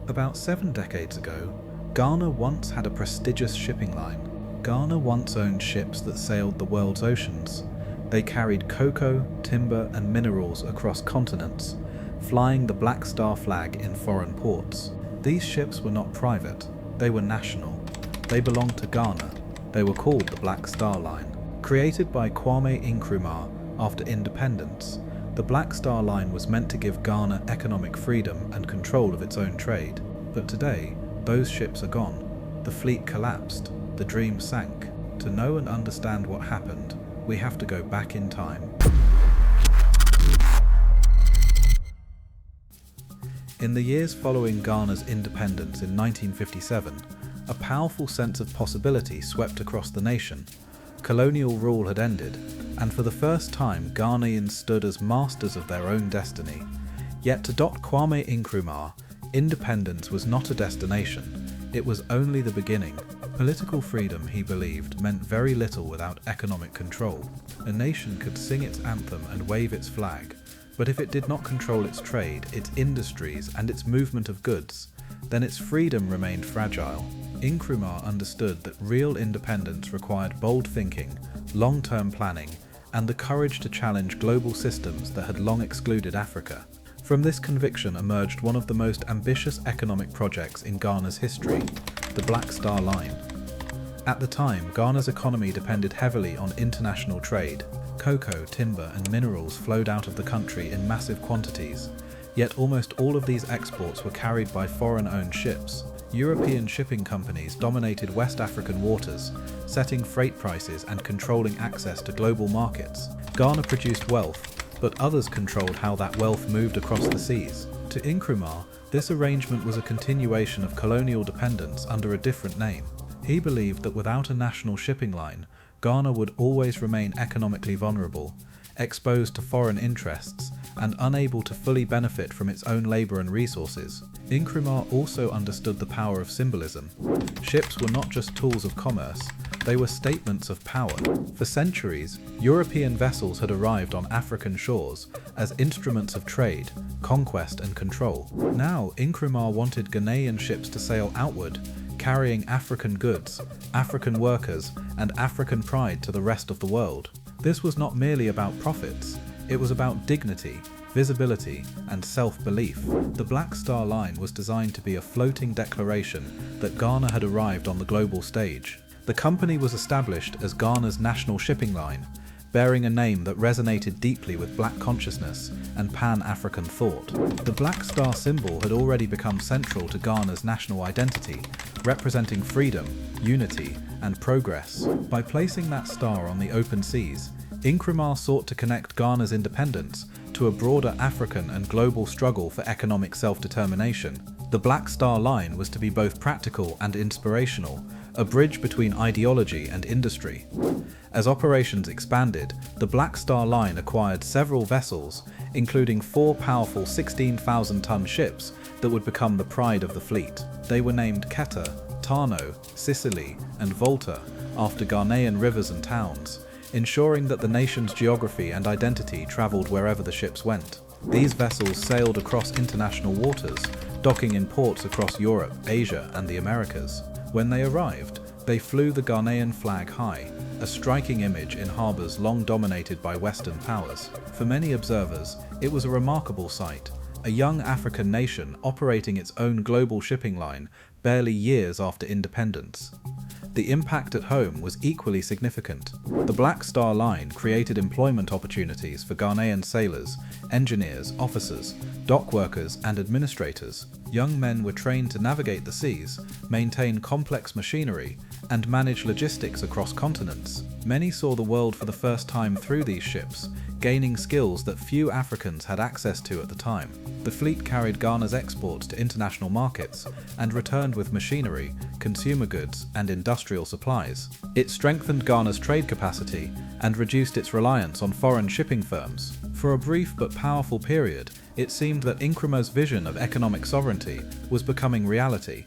About 7 decades ago, Ghana once had a prestigious shipping line. Ghana once owned ships that sailed the world's oceans. They carried cocoa, timber, and minerals across continents, flying the Black Star flag in foreign ports. These ships were not private, they were national. They belonged to Ghana. They were called the Black Star Line. Created by Kwame Nkrumah after independence, the Black Star Line was meant to give Ghana economic freedom and control of its own trade. But today, those ships are gone. The fleet collapsed. The dream sank. To know and understand what happened, we have to go back in time. In the years following Ghana's independence in 1957, a powerful sense of possibility swept across the nation. Colonial rule had ended, and for the first time Ghanaians stood as masters of their own destiny. Yet to Dr. Kwame Nkrumah, independence was not a destination, it was only the beginning. Political freedom, he believed, meant very little without economic control. A nation could sing its anthem and wave its flag, but if it did not control its trade, its industries, and its movement of goods, then its freedom remained fragile. Nkrumah understood that real independence required bold thinking, long-term planning, and the courage to challenge global systems that had long excluded Africa. From this conviction emerged one of the most ambitious economic projects in Ghana's history, the Black Star Line. At the time, Ghana's economy depended heavily on international trade. Cocoa, timber, and minerals flowed out of the country in massive quantities, yet almost all of these exports were carried by foreign-owned ships. European shipping companies dominated West African waters, setting freight prices and controlling access to global markets. Ghana produced wealth, but others controlled how that wealth moved across the seas. To Nkrumah, this arrangement was a continuation of colonial dependence under a different name. He believed that without a national shipping line, Ghana would always remain economically vulnerable, exposed to foreign interests, and unable to fully benefit from its own labour and resources. Nkrumah also understood the power of symbolism. Ships were not just tools of commerce, they were statements of power. For centuries, European vessels had arrived on African shores as instruments of trade, conquest and control. Now, Nkrumah wanted Ghanaian ships to sail outward, carrying African goods, African workers, and African pride to the rest of the world. This was not merely about profits, it was about dignity, visibility, and self-belief. The Black Star Line was designed to be a floating declaration that Ghana had arrived on the global stage. The company was established as Ghana's national shipping line, bearing a name that resonated deeply with black consciousness and Pan-African thought. The Black Star symbol had already become central to Ghana's national identity, representing freedom, unity, and progress. By placing that star on the open seas, Nkrumah sought to connect Ghana's independence to a broader African and global struggle for economic self-determination. The Black Star Line was to be both practical and inspirational, a bridge between ideology and industry. As operations expanded, the Black Star Line acquired several vessels, including 4 powerful 16,000-ton ships that would become the pride of the fleet. They were named Keta, Tano, Sicily, and Volta after Ghanaian rivers and towns, ensuring that the nation's geography and identity travelled wherever the ships went. These vessels sailed across international waters, docking in ports across Europe, Asia, and the Americas. When they arrived, they flew the Ghanaian flag high, a striking image in harbours long dominated by Western powers. For many observers, it was a remarkable sight, a young African nation operating its own global shipping line barely years after independence. The impact at home was equally significant. The Black Star Line created employment opportunities for Ghanaian sailors, engineers, officers, dock workers, and administrators. Young men were trained to navigate the seas, maintain complex machinery, and manage logistics across continents. Many saw the world for the first time through these ships, gaining skills that few Africans had access to at the time. The fleet carried Ghana's exports to international markets and returned with machinery, consumer goods, and industrial supplies. It strengthened Ghana's trade capacity and reduced its reliance on foreign shipping firms. For a brief but powerful period, it seemed that Nkrumah's vision of economic sovereignty was becoming reality.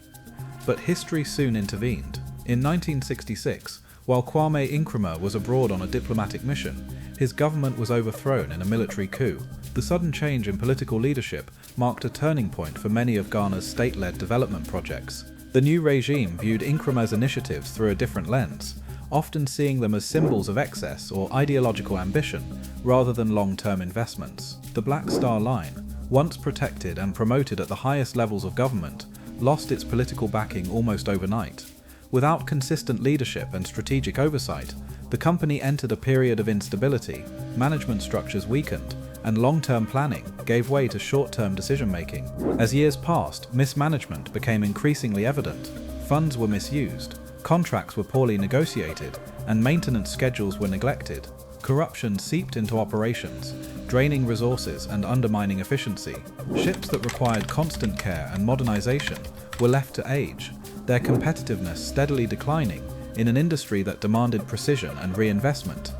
But history soon intervened. In 1966, while Kwame Nkrumah was abroad on a diplomatic mission, his government was overthrown in a military coup. The sudden change in political leadership marked a turning point for many of Ghana's state-led development projects. The new regime viewed Nkrumah's initiatives through a different lens, often seeing them as symbols of excess or ideological ambition rather than long-term investments. The Black Star Line, once protected and promoted at the highest levels of government, lost its political backing almost overnight. Without consistent leadership and strategic oversight, the company entered a period of instability, management structures weakened, and long-term planning gave way to short-term decision-making. As years passed, mismanagement became increasingly evident. Funds were misused, contracts were poorly negotiated, and maintenance schedules were neglected. Corruption seeped into operations, draining resources and undermining efficiency. Ships that required constant care and modernization were left to age, their competitiveness steadily declining in an industry that demanded precision and reinvestment.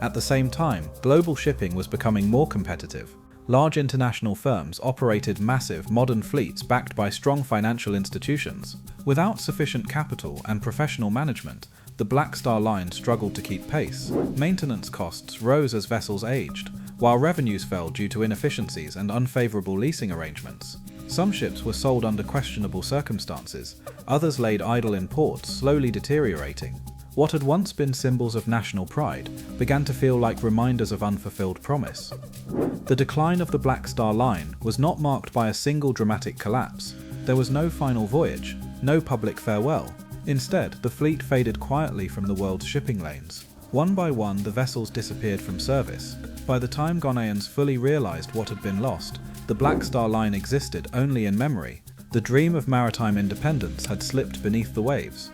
At the same time, global shipping was becoming more competitive. Large international firms operated massive, modern fleets backed by strong financial institutions. Without sufficient capital and professional management, the Black Star Line struggled to keep pace. Maintenance costs rose as vessels aged, while revenues fell due to inefficiencies and unfavorable leasing arrangements. Some ships were sold under questionable circumstances, others laid idle in ports, slowly deteriorating. What had once been symbols of national pride began to feel like reminders of unfulfilled promise. The decline of the Black Star Line was not marked by a single dramatic collapse. There was no final voyage, no public farewell. Instead, the fleet faded quietly from the world's shipping lanes. One by one, the vessels disappeared from service. By the time Ghanaians fully realized what had been lost, the Black Star Line existed only in memory. The dream of maritime independence had slipped beneath the waves.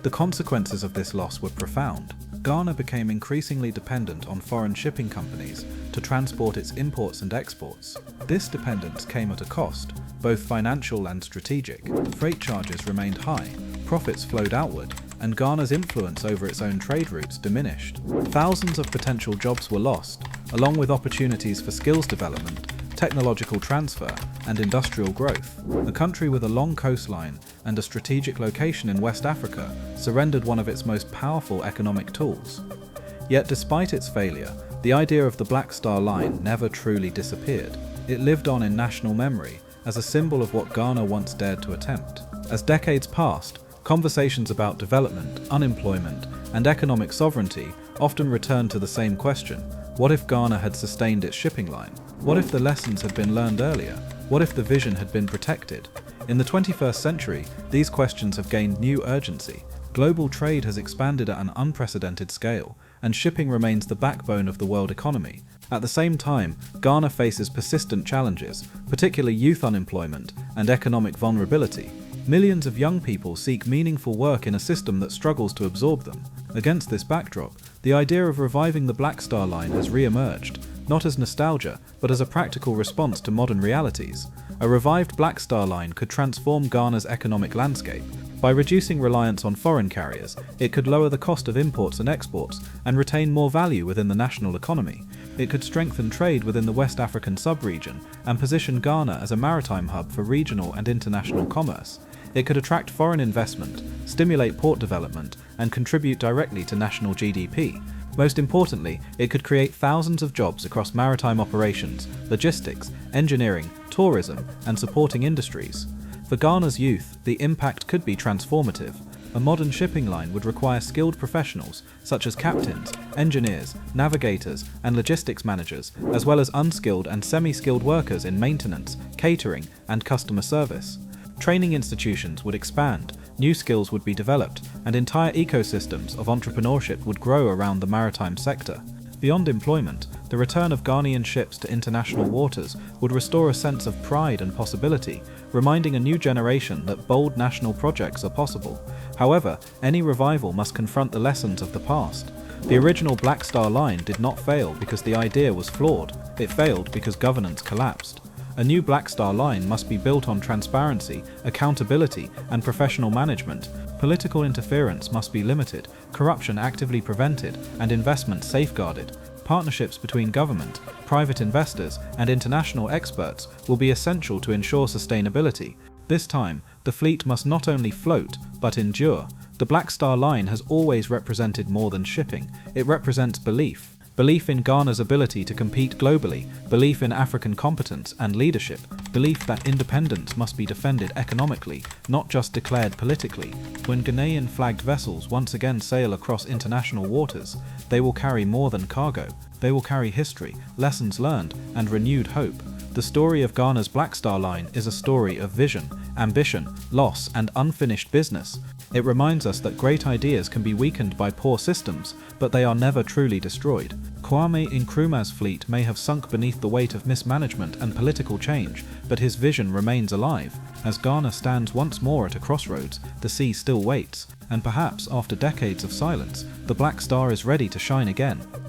The consequences of this loss were profound. Ghana became increasingly dependent on foreign shipping companies to transport its imports and exports. This dependence came at a cost, both financial and strategic. Freight charges remained high, profits flowed outward, and Ghana's influence over its own trade routes diminished. Thousands of potential jobs were lost, along with opportunities for skills development, technological transfer, and industrial growth. A country with a long coastline and a strategic location in West Africa surrendered one of its most powerful economic tools. Yet despite its failure, the idea of the Black Star Line never truly disappeared. It lived on in national memory as a symbol of what Ghana once dared to attempt. As decades passed, conversations about development, unemployment, and economic sovereignty often returned to the same question: what if Ghana had sustained its shipping line? What if the lessons had been learned earlier? What if the vision had been protected? In the 21st century, these questions have gained new urgency. Global trade has expanded at an unprecedented scale, and shipping remains the backbone of the world economy. At the same time, Ghana faces persistent challenges, particularly youth unemployment and economic vulnerability. Millions of young people seek meaningful work in a system that struggles to absorb them. Against this backdrop, the idea of reviving the Black Star Line has re-emerged, not as nostalgia, but as a practical response to modern realities. A revived Black Star Line could transform Ghana's economic landscape. By reducing reliance on foreign carriers, it could lower the cost of imports and exports and retain more value within the national economy. It could strengthen trade within the West African sub-region and position Ghana as a maritime hub for regional and international commerce. It could attract foreign investment, stimulate port development, and contribute directly to national GDP. Most importantly, it could create thousands of jobs across maritime operations, logistics, engineering, tourism, and supporting industries. For Ghana's youth, the impact could be transformative. A modern shipping line would require skilled professionals such as captains, engineers, navigators, and logistics managers, as well as unskilled and semi-skilled workers in maintenance, catering, and customer service. Training institutions would expand, new skills would be developed, and entire ecosystems of entrepreneurship would grow around the maritime sector. Beyond employment, the return of Ghanaian ships to international waters would restore a sense of pride and possibility, reminding a new generation that bold national projects are possible. However, any revival must confront the lessons of the past. The original Black Star Line did not fail because the idea was flawed. It failed because governance collapsed. A new Black Star Line must be built on transparency, accountability, and professional management. Political interference must be limited, corruption actively prevented, and investment safeguarded. Partnerships between government, private investors, and international experts will be essential to ensure sustainability. This time, the fleet must not only float, but endure. The Black Star Line has always represented more than shipping. It represents belief. Belief in Ghana's ability to compete globally, belief in African competence and leadership, belief that independence must be defended economically, not just declared politically. When Ghanaian flagged vessels once again sail across international waters, they will carry more than cargo. They will carry history, lessons learned, and renewed hope. The story of Ghana's Black Star Line is a story of vision, ambition, loss, and unfinished business. It reminds us that great ideas can be weakened by poor systems, but they are never truly destroyed. Kwame Nkrumah's fleet may have sunk beneath the weight of mismanagement and political change, but his vision remains alive. As Ghana stands once more at a crossroads, the sea still waits, and perhaps after decades of silence, the Black Star is ready to shine again.